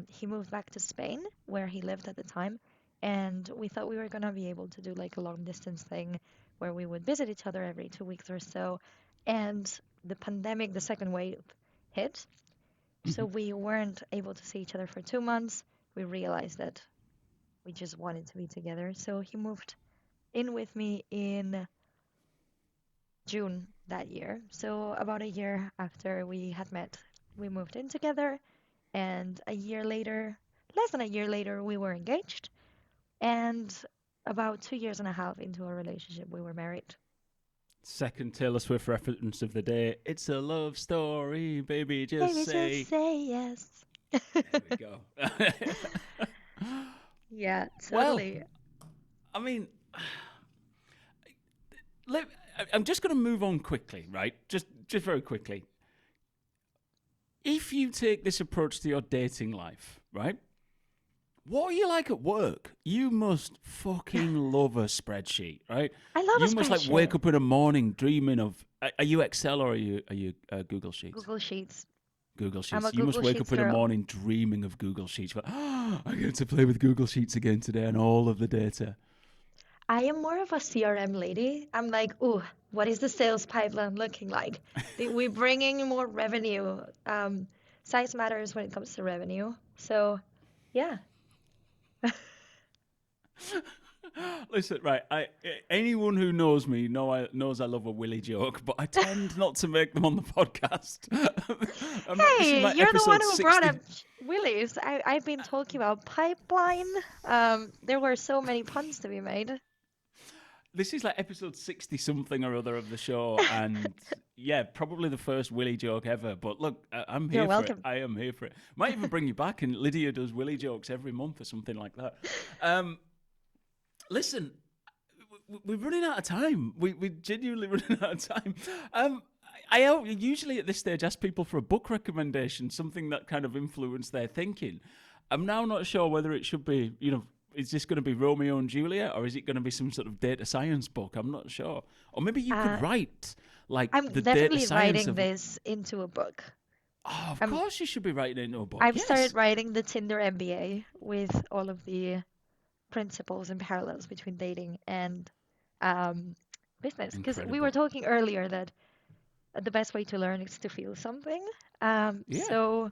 Speaker 2: He moved back to Spain, where he lived at the time, and we thought we were gonna be able to do like a long distance thing where we would visit each other every 2 weeks or so. And the pandemic, the second wave, hit, so
Speaker 1: Hmm.
Speaker 2: we weren't able to see each other for 2 months. We realized that we just wanted to be together, so he moved in with me in June that year. So about a year after we had met, we moved in together, and a year later, less than a year later, we were engaged. And about 2 years and a half into our relationship, we were married.
Speaker 1: Second Taylor Swift reference of the day. It's a love story, baby. Just
Speaker 2: Baby, just
Speaker 1: say.
Speaker 2: say yes.
Speaker 1: There we go.
Speaker 2: Yeah,
Speaker 1: Well,
Speaker 2: totally.
Speaker 1: I mean, let, I'm just going to move on quickly, right? Just very quickly. If you take this approach to your dating life, right? What are you like at work? You must fucking love a spreadsheet, right?
Speaker 2: I love a
Speaker 1: You must like wake
Speaker 2: spreadsheet.
Speaker 1: up in the morning dreaming of. Are you Excel or are you Google Sheets?
Speaker 2: Google Sheets.
Speaker 1: Google
Speaker 2: I'm a
Speaker 1: Sheets. You must
Speaker 2: Google
Speaker 1: wake up
Speaker 2: Sheets
Speaker 1: in the
Speaker 2: girl.
Speaker 1: morning dreaming of Google Sheets. But I get to play with Google Sheets again today and all of the data.
Speaker 2: I am more of a CRM lady. I'm like, ooh, what is the sales pipeline looking like? Did we bring in more revenue? Size matters when it comes to revenue. So, yeah.
Speaker 1: Listen, right? Anyone who knows me knows I love a Willy joke, but I tend not to make them on the podcast. This is
Speaker 2: Hey,
Speaker 1: my
Speaker 2: you're the one
Speaker 1: episode
Speaker 2: who brought
Speaker 1: 60.
Speaker 2: up Willy's. I've been talking about pipeline. There were so many puns to be made.
Speaker 1: This is like episode 60 something or other of the show, and yeah, probably the first Willy joke ever. But look, I'm
Speaker 2: You're
Speaker 1: here for it.
Speaker 2: welcome.
Speaker 1: I am here for it. Might even bring you back, and Lydia does Willy jokes every month or something like that. Um, Listen, we're running out of time. We're genuinely running out of time. I usually at this stage ask people for a book recommendation, something that kind of influenced their thinking. I'm now not sure whether it should be, is this going to be Romeo and Juliet or is it going to be some sort of data science book? I'm not sure. Or maybe you could
Speaker 2: Uh,
Speaker 1: write like
Speaker 2: I'm
Speaker 1: the data
Speaker 2: definitely
Speaker 1: science
Speaker 2: writing
Speaker 1: of.
Speaker 2: this into a book.
Speaker 1: Oh, of
Speaker 2: I'm
Speaker 1: course you should be writing it into a book.
Speaker 2: I've started
Speaker 1: Yes.
Speaker 2: writing the Tinder MBA with all of the principles and parallels between dating and um, business. Because we were
Speaker 1: Incredible.
Speaker 2: talking earlier that the best way to learn is to feel something.
Speaker 1: Yeah.
Speaker 2: So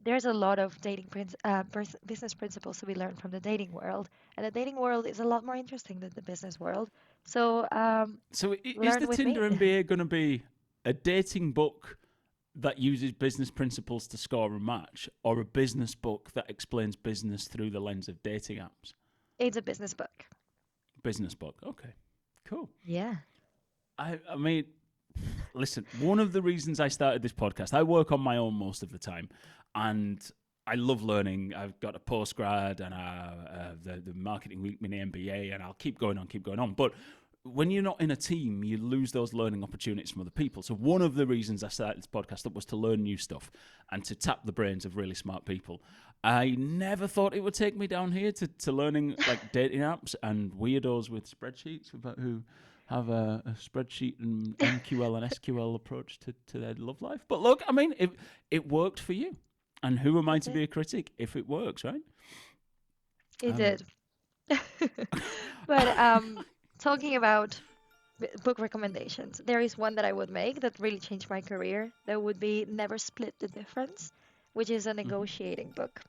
Speaker 2: there's a lot of business principles to be learned from the dating world, and the dating world is a lot more interesting than the business world. So
Speaker 1: So is
Speaker 2: learn
Speaker 1: the
Speaker 2: with
Speaker 1: Tinder
Speaker 2: me.
Speaker 1: MBA going to be a dating book that uses business principles to score a match, or a business book that explains business through the lens of dating apps?
Speaker 2: It's a business book.
Speaker 1: Business book. Okay, cool.
Speaker 2: Yeah.
Speaker 1: I mean, listen, one of the reasons I started this podcast, I work on my own most of the time, and I love learning. I've got a postgrad and the Marketing Week mini MBA, and I'll keep going on. But when you're not in a team, you lose those learning opportunities from other people. So one of the reasons I started this podcast up was to learn new stuff and to tap the brains of really smart people. I never thought it would take me down here to learning like dating apps and weirdos with spreadsheets who have a spreadsheet and MQL and SQL approach to their love life. But look, I mean, it worked for you. And who am I to be a critic if it works, right?
Speaker 2: It did. But talking about book recommendations, there is one that I would make that really changed my career. That would be Never Split the Difference, which is a negotiating book.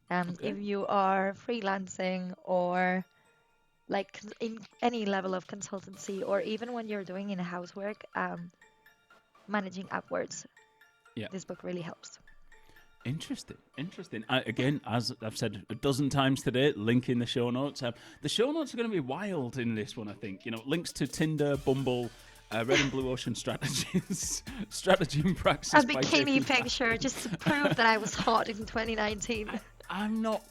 Speaker 2: If you are freelancing or like in any level of consultancy, or even when you're doing in housework, managing upwards, this book really helps.
Speaker 1: Interesting. Again, as I've said a dozen times today, link in the show notes. The show notes are going to be wild in this one, I think. Links to Tinder, Bumble, Red and Blue Ocean strategies, strategy and praxis.
Speaker 2: A bikini picture just to prove that I was hot in 2019.
Speaker 1: I'm not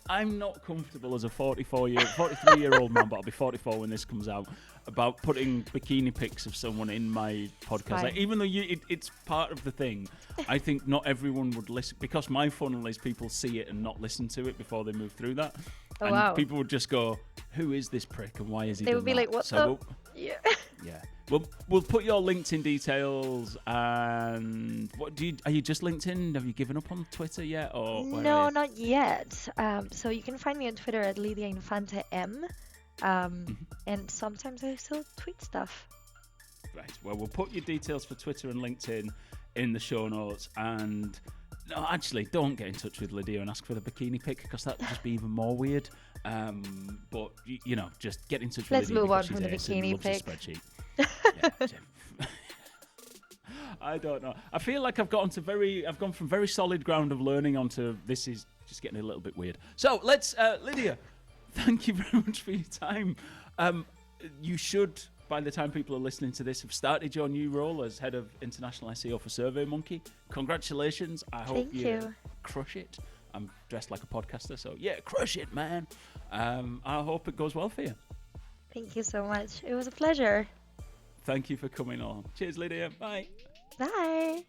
Speaker 1: comfortable as a 43-year-old man, but I'll be 44 when this comes out, about putting bikini pics of someone in my podcast. Like, even though it's part of the thing, I think not everyone would listen, because my funnel is people see it and not listen to it before they move through that.
Speaker 2: Oh,
Speaker 1: and
Speaker 2: wow.
Speaker 1: people would just go, who is this prick and why is he
Speaker 2: They
Speaker 1: doing
Speaker 2: would be
Speaker 1: that?
Speaker 2: like, what the? Yeah.
Speaker 1: Yeah. We'll put your LinkedIn details, and are you just LinkedIn? Have you given up on Twitter yet? Or
Speaker 2: no, not yet. So you can find me on Twitter at Lidia Infante M. And sometimes I still tweet stuff.
Speaker 1: Right. Well, we'll put your details for Twitter and LinkedIn in the show notes. And no, actually, don't get in touch with Lydia and ask for the bikini pic, because that would just be even more weird. But just get in touch with
Speaker 2: Let's
Speaker 1: Lydia.
Speaker 2: move on from the bikini pic.
Speaker 1: Spreadsheet. I don't know. I feel like I've gone from very solid ground of learning onto this is just getting a little bit weird. So let's, Lydia, thank you very much for your time. You should, by the time people are listening to this, have started your new role as Head of International SEO for SurveyMonkey. Congratulations. I hope you crush it. I'm dressed like a podcaster, so yeah, crush it, man. I hope it goes well for you.
Speaker 2: Thank you so much. It was a pleasure.
Speaker 1: Thank you for coming on. Cheers, Lydia. Bye.
Speaker 2: Bye.